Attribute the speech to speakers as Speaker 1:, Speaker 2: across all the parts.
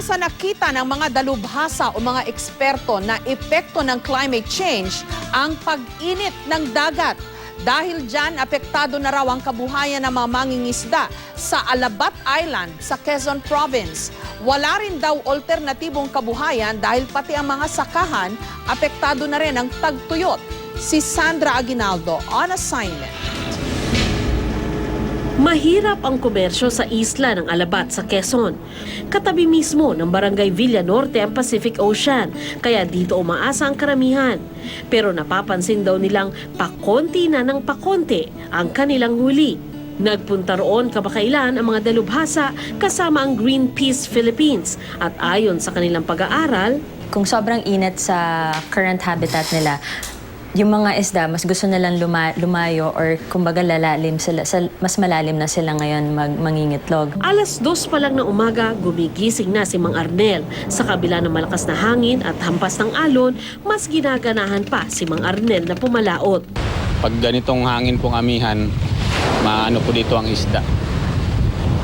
Speaker 1: Una sa nakita ng mga dalubhasa o mga eksperto na epekto ng climate change ang pag-init ng dagat. Dahil dyan, apektado na raw ang kabuhayan ng mga mangingisda sa Alabat Island sa Quezon Province. Wala rin daw alternatibong kabuhayan dahil pati ang mga sakahan, apektado na rin ang tagtuyot. Si Sandra Aguinaldo on assignment.
Speaker 2: Mahirap ang komersyo sa isla ng Alabat sa Quezon. Katabi mismo ng Barangay Villa Norte ang Pacific Ocean, kaya dito umaasa ang karamihan. Pero napapansin daw nilang pakonti na ng pakonti ang kanilang huli. Nagpunta roon kamakailan ang mga dalubhasa kasama ang Greenpeace Philippines at ayon sa kanilang pag-aaral,
Speaker 3: kung sobrang init sa current habitat nila, yung mga isda, mas gusto nilang lumayo or kumbaga lalalim sila, mas malalim na sila ngayon mangingitlog.
Speaker 2: Alas 2 pa lang ng umaga, gumigising na si Mang Arnel. Sa kabila ng malakas na hangin at hampas ng alon, mas ginaganahan pa si Mang Arnel na pumalaot.
Speaker 4: Pag ganitong hangin pong amihan, maano po dito ang isda.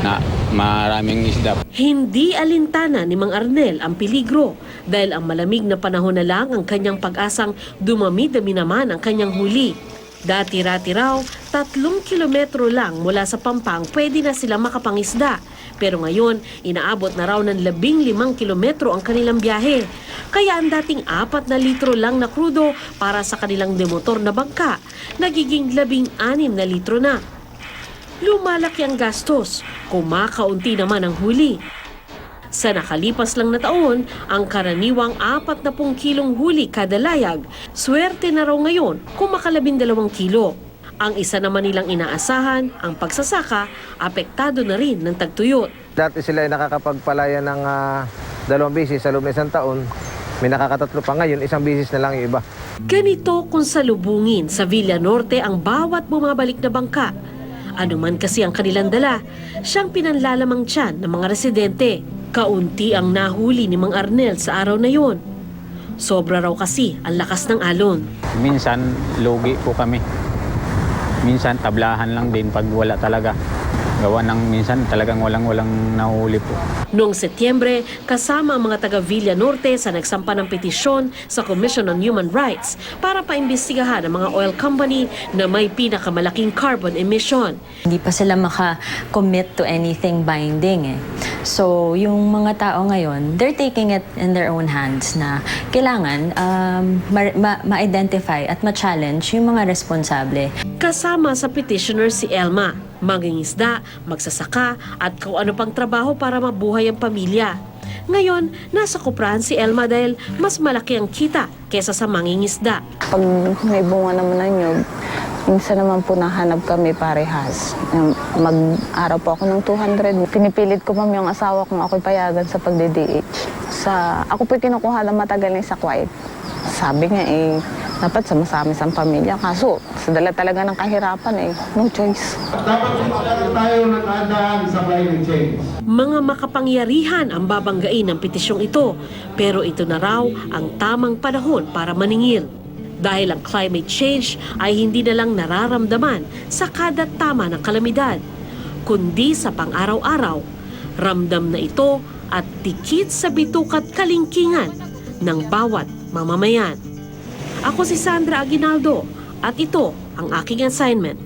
Speaker 4: Na maraming isda.
Speaker 2: Hindi alintana ni Mang Arnel ang peligro dahil ang malamig na panahon na lang ang kanyang pag-asang dumami-dami naman ang kanyang huli. Dati-rati raw, 3 kilometro lang mula sa Pampang pwede na sila makapangisda. Pero ngayon, inaabot na raw ng 15 kilometro ang kanilang biyahe. Kaya ang dating 4 na litro lang na krudo para sa kanilang demotor na bangka, nagiging 16 na litro na. Lumalaki ang gastos, kumakaunti naman ang huli. Sa nakalipas lang na taon, ang karaniwang 40 kilong huli kada layag, swerte na raw ngayon kung maka-12 kilo. Ang isa naman nilang inaasahan, ang pagsasaka, apektado na rin ng tagtuyot.
Speaker 5: Dati sila ay nakakapagpalaya ng 2 bisis sa loob ng 1 taon. May nakakatatlo pa ngayon, 1 bisis na lang yung iba.
Speaker 2: Ganito kung salubungin sa Villa Norte ang bawat bumabalik na bangka. Ano man kasi ang kanilang dala, siyang pinanlalamang tiyan ng mga residente. Kaunti ang nahuli ni Mang Arnel sa araw na yon. Sobra raw kasi ang lakas ng alon.
Speaker 4: Minsan lugi po kami. Minsan tablahan lang din pag wala talaga. Gawa ng minsan talagang walang nahuli po.
Speaker 2: Noong Setyembre, kasama ang mga taga Villa Norte sa nagsampa ng petisyon sa Commission on Human Rights para paimbestigahan ang mga oil company na may pinakamalaking carbon emission.
Speaker 3: Hindi pa sila maka-commit to anything binding eh. So, yung mga tao ngayon, they're taking it in their own hands na kailangan ma-identify at ma-challenge yung mga responsable.
Speaker 2: Kasama sa petitioner si Elma, mangingisda, magsasaka at kung ano pang trabaho para mabuhay ang pamilya. Ngayon, nasa kuprahan si Elma dahil mas malaki ang kita kesa sa mangingisda.
Speaker 6: Pag may bunga naman ng nyug, minsan naman po nahanap kami parehas. Mag-araw po ako ng 200. Pinipilit ko ma'am yung asawa kung ako'y payagan sa pagde-DH. Ako po'y kinukuha ng matagal na sa quiet. Sabi nga dapat sama-sama sa pamilya. Kaso, sa dala talaga ng kahirapan no choice.
Speaker 7: Dapat tayo nakadaan sa climate change.
Speaker 2: Mga makapangyarihan ang babanggain ng petisyong ito, pero ito na raw ang tamang panahon para maningil. Dahil ang climate change ay hindi na lang nararamdaman sa kada tama ng kalamidad, kundi sa pang-araw-araw. Ramdam na ito at dikit sa bitukat kalingkingan ng bawat mamamayan. Ako si Sandra Aguinaldo at ito ang aking assignment.